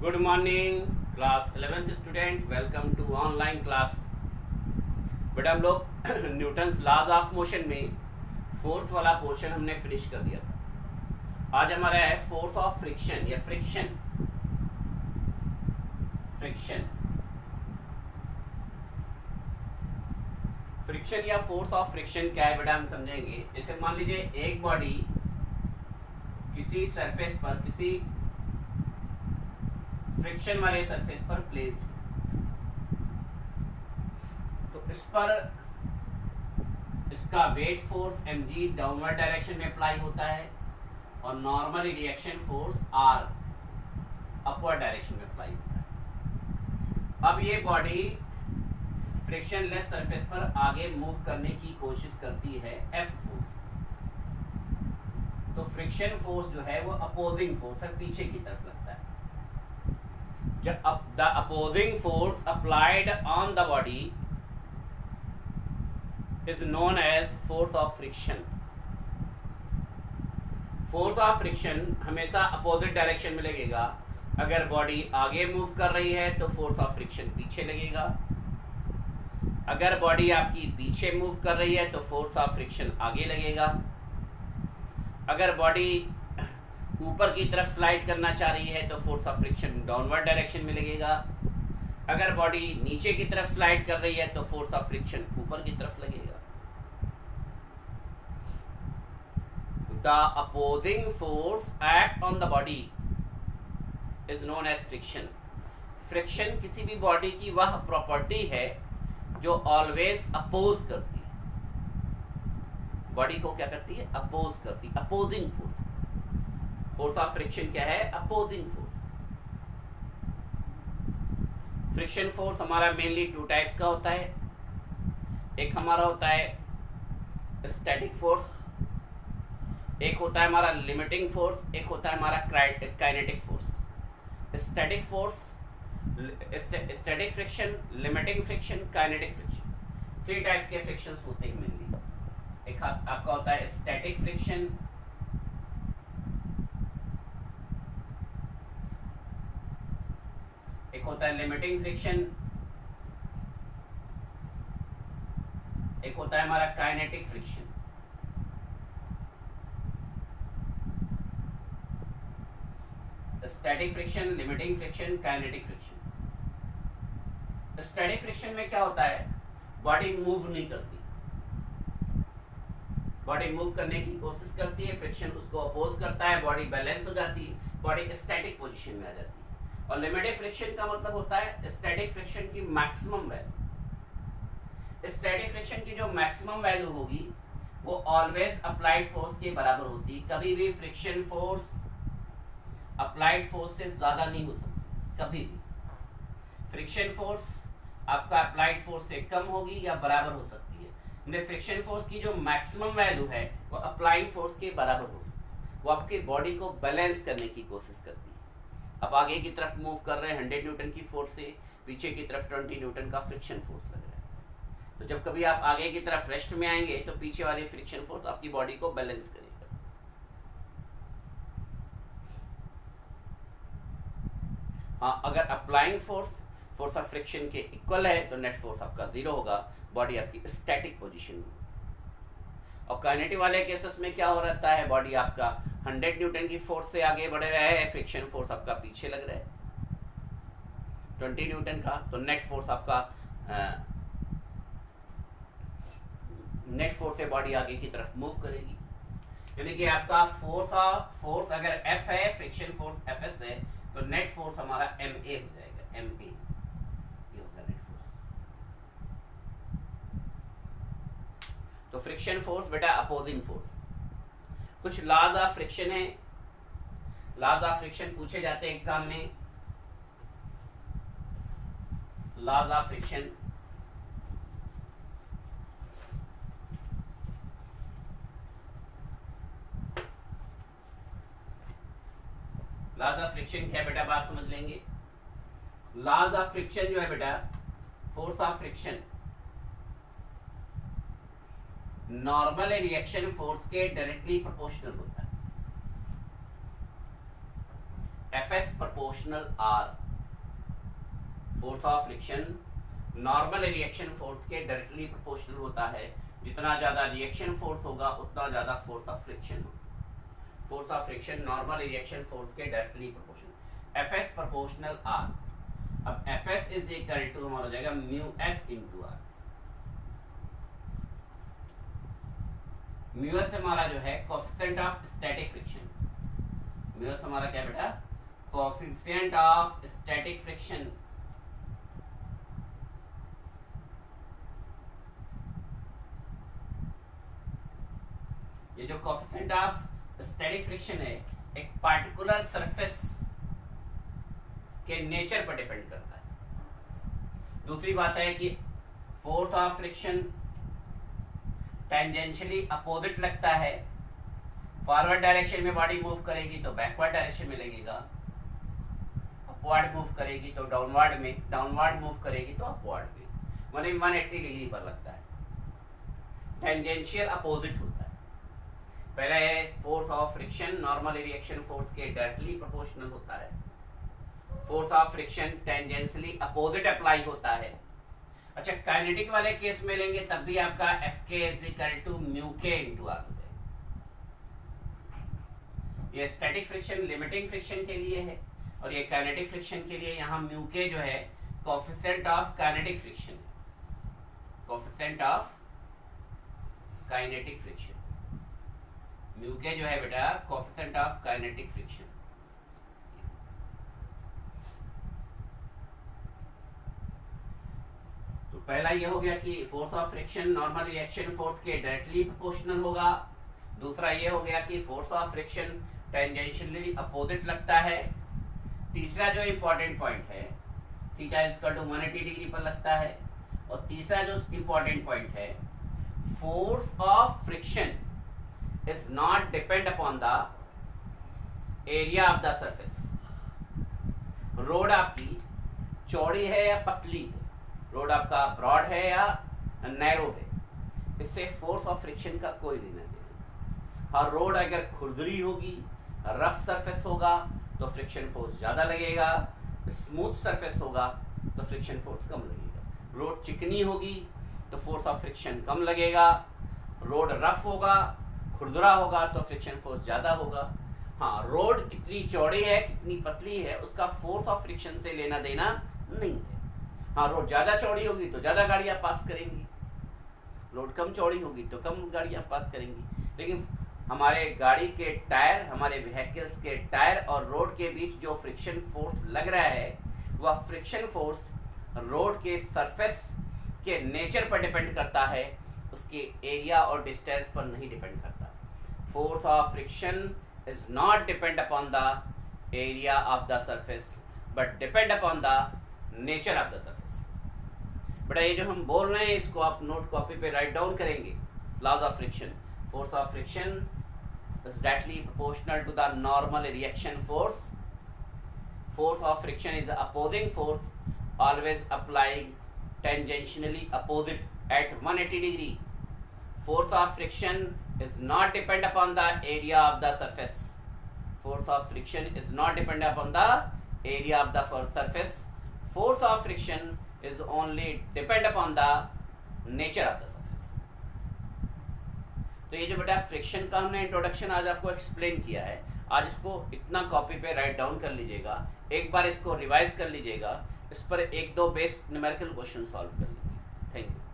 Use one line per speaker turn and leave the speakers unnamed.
Good morning class 11th student, welcome to online class. बेटा हम लोग न्यूटन्स लॉज ऑफ मोशन में force वाला पोर्शन हमने फिनिश कर दिया था। आज हमारा है फोर्स ऑफ फ्रिक्शन या फ्रिक्शन। फ्रिक्शन फ्रिक्शन या फोर्स ऑफ फ्रिक्शन क्या है बेटा, हम समझेंगे। जैसे मान लीजिए एक बॉडी किसी सरफेस पर, किसी फ्रिक्शन वाले सरफेस पर प्लेस्ड, तो इस पर इसका weight force mg downward direction में अप्लाई होता है और normal reaction force r upward direction में अप्लाई होता है। अब ये बॉडी फ्रिक्शन लेस सरफेस पर आगे मूव करने की कोशिश करती है F फोर्स। तो फ्रिक्शन फोर्स जो है वो अपोजिंग फोर्स है, पीछे की तरफ लगता है। The opposing force applied on the body is known as force of friction. Force of friction हमेशा अपोजिट डायरेक्शन में लगेगा। अगर बॉडी आगे मूव कर रही है तो फोर्स ऑफ फ्रिक्शन पीछे लगेगा। अगर बॉडी आपकी पीछे मूव कर रही है तो फोर्स ऑफ फ्रिक्शन आगे लगेगा। अगर बॉडी ऊपर की तरफ स्लाइड करना चाह रही है तो force of friction downward direction में लगेगा। अगर बॉडी नीचे की तरफ स्लाइड कर रही है तो फोर्स ऑफ फ्रिक्शन ऊपर की तरफ लगेगा। The opposing force act on the body is known as friction. Friction किसी भी बॉडी की वह प्रॉपर्टी है जो ऑलवेज अपोज करती है। बॉडी को क्या करती है? अपोज करती। Opposing force, force of friction क्या है? Opposing force. फ्रिक्शन फोर्स हमारा मेनली टू टाइप्स का होता है। एक हमारा होता है स्टैटिक फोर्स, एक होता है हमारा लिमिटिंग फोर्स, एक होता है हमारा kinetic force. Static force, static friction, limiting friction, kinetic friction, three types के फ्रिक्शंस होते हैं मेनली। एक आपका होता है स्टैटिक फ्रिक्शन, एक होता है लिमिटिंग फ्रिक्शन, एक होता है हमारा kinetic friction. Static friction, limiting friction, kinetic friction. Static friction में क्या होता है? बॉडी मूव नहीं करती, बॉडी मूव करने की कोशिश करती है, फ्रिक्शन उसको अपोज करता है, बॉडी बैलेंस हो जाती है, बॉडी स्टैटिक पोजीशन में आ जाती है। और लिमिटेड फ्रिक्शन का मतलब होता है स्टैटिक फ्रिक्शन की मैक्सिमम वैल्यू। स्टैटिक फ्रिक्शन की जो मैक्सिमम वैल्यू होगी वो ऑलवेज अप्लाइड फोर्स के बराबर होती है। कभी भी फ्रिक्शन फोर्स अप्लाइड फोर्स से ज्यादा नहीं हो सकती। कभी भी फ्रिक्शन फोर्स आपका अप्लाइड फोर्स से कम होगी या बराबर हो सकती है। फ्रिक्शन फोर्स की जो मैक्सिमम वैल्यू है वो अप्लाइड फोर्स के बराबर होगी। वो आपके बॉडी को बैलेंस करने की कोशिश करती है। अब आगे की तरफ मूव कर रहे हैं 100 न्यूटन की फोर्स से, पीछे की तरफ 20 न्यूटन का फ्रिक्शन फोर्स लग रहा है। तो जब कभी आप आगे की तरफ रेस्ट में आएंगे तो पीछे वाले फ्रिक्शन फोर्स आपकी बॉडी को बैलेंस करेगा। हाँ, अगर applying force force of friction के इक्वल है तो नेट फोर्स आपका 0 होगा, बॉडी आपकी स्टैटिक पोजीशन में। और काइनेटिक वाले केसेस में क्या हो रहता है? बॉडी आपका 100 न्यूटन की फोर्स से आगे बढ़ रहा है, फ्रिक्शन फोर्स आपका पीछे लग रहा है 20 न्यूटन का, तो नेट फोर्स आपका नेट फोर्स से बॉडी आगे की तरफ मूव करेगी। यानी कि आपका फोर्स अगर F है, फ्रिक्शन फोर्स Fs है, तो नेट फोर्स हमारा MA हो जाएगा। MA ये होगा नेट फोर्स। तो फ्रिक्शन फोर्स बेटा अपोजिंग फोर्स। कुछ लॉज ऑफ फ्रिक्शन है, लॉज ऑफ फ्रिक्शन पूछे जाते हैं एग्जाम में। Laws of friction, laws of friction क्या बेटा, बात समझ लेंगे। लॉज ऑफ फ्रिक्शन जो है बेटा, force of friction normal reaction force के डायरेक्टली प्रोपोर्शनल होता है। Fs proportional R, force of friction normal reaction force के डायरेक्टली प्रोपोर्शनल होता है। जितना ज़्यादा रिएक्शन फोर्स होगा उतना ज़्यादा फोर्स ऑफ फ्रिक्शन होगा। Force of friction normal reaction force के directly proportional. Fs proportional R। अब Fs इज इक्वल टू हमारा हो जाएगा mu S into R. Mu S हमारा जो है coefficient of static friction. Mu S हमारा क्या बेटा? Coefficient of static friction. ये जो कोएफिशिएंट ऑफ स्टैटिक फ्रिक्शन है एक पार्टिकुलर सरफेस के नेचर पर डिपेंड करता है। दूसरी बात है कि force of friction tangentially opposite लगता है। फॉरवर्ड डायरेक्शन में बॉडी मूव करेगी तो बैकवर्ड डायरेक्शन में लगेगा, अपवर्ड मूव करेगी तो डाउनवर्ड में, डाउनवर्ड मूव करेगी तो अपवर्ड में, 180 डिग्री पर लगता है। टेंजेंशियल अपोजिट होता है। पहला है force of friction normal reaction force के डायरेक्टली प्रोपोर्शनल होता है। Force of friction tangentially opposite apply होता है। अच्छा, काइनेटिक वाले केस में लेंगे तब भी आपका Fk is equal to mu k into R हो जाएगा। ये स्टैटिक फ्रिक्शन लिमिटिंग फ्रिक्शन के लिए है और ये काइनेटिक फ्रिक्शन के लिए यहाँ म्यू के जो है coefficient of kinetic friction, coefficient of kinetic friction. Mu के जो है बेटा कोएफिशिएंट ऑफ काइनेटिक फ्रिक्शन। तो पहला ये हो गया कि force of friction normal reaction force के डायरेक्टली प्रोपोर्शनल होगा। दूसरा ये हो गया कि force of friction tangentially opposite लगता है। तीसरा जो इंपॉर्टेंट पॉइंट है theta is equal to 180 degree पर लगता है। और तीसरा जो इंपॉर्टेंट पॉइंट है force of friction is not depend upon the area of the surface। Road आपकी चौड़ी है या पतली है, रोड आपका ब्रॉड है या नैरो है, इससे फोर्स ऑफ फ्रिक्शन का कोई लेना देना। और रोड अगर खुरदरी होगी, रफ सरफेस होगा तो फ्रिक्शन फोर्स ज़्यादा लगेगा, स्मूथ सरफेस होगा तो फ्रिक्शन फोर्स कम लगेगा। रोड चिकनी होगी तो फोर्स ऑफ फ्रिक्शन कम लगेगा, रोड रफ होगा खुरदुरा होगा तो फ्रिक्शन फोर्स ज़्यादा होगा। हाँ, रोड कितनी चौड़ी है कितनी पतली है उसका फोर्स ऑफ फ्रिक्शन से लेना देना नहीं है। हाँ, रोड ज़्यादा चौड़ी होगी तो ज़्यादा गाड़ियाँ पास करेंगी, रोड कम चौड़ी होगी तो कम गाड़ियाँ पास करेंगी। लेकिन हमारे गाड़ी के टायर, हमारे व्हीकल्स के टायर और रोड के बीच जो फ्रिक्शन फोर्स लग रहा है वह फ्रिक्शन फोर्स रोड के सरफेस के नेचर पर डिपेंड करता है, उसके एरिया और डिस्टेंस पर नहीं डिपेंड करता। Force of friction is not depend upon the area of the surface but depend upon the nature of the surface. बेटा ये जो हम बोल रहे हैं इसको आप नोट कॉपी पे राइट डाउन करेंगे। Laws of friction, force of friction is directly proportional to the normal reaction force. Force of friction is the opposing force always applying tangentially opposite at 180 degree. Force of friction is not depend upon the area of the surface. Force of friction is not depend upon the area of the surface. Force of friction is only depend upon the nature of the surface. तो ये जो बेटा friction का हमने introduction आज आपको explain किया है, आज इसको इतना कॉपी पे राइट डाउन कर लीजिएगा, एक बार इसको रिवाइज कर लीजिएगा, इस पर एक दो बेसिक न्यूमेरिकल क्वेश्चन सॉल्व कर लीजिए। Thank you.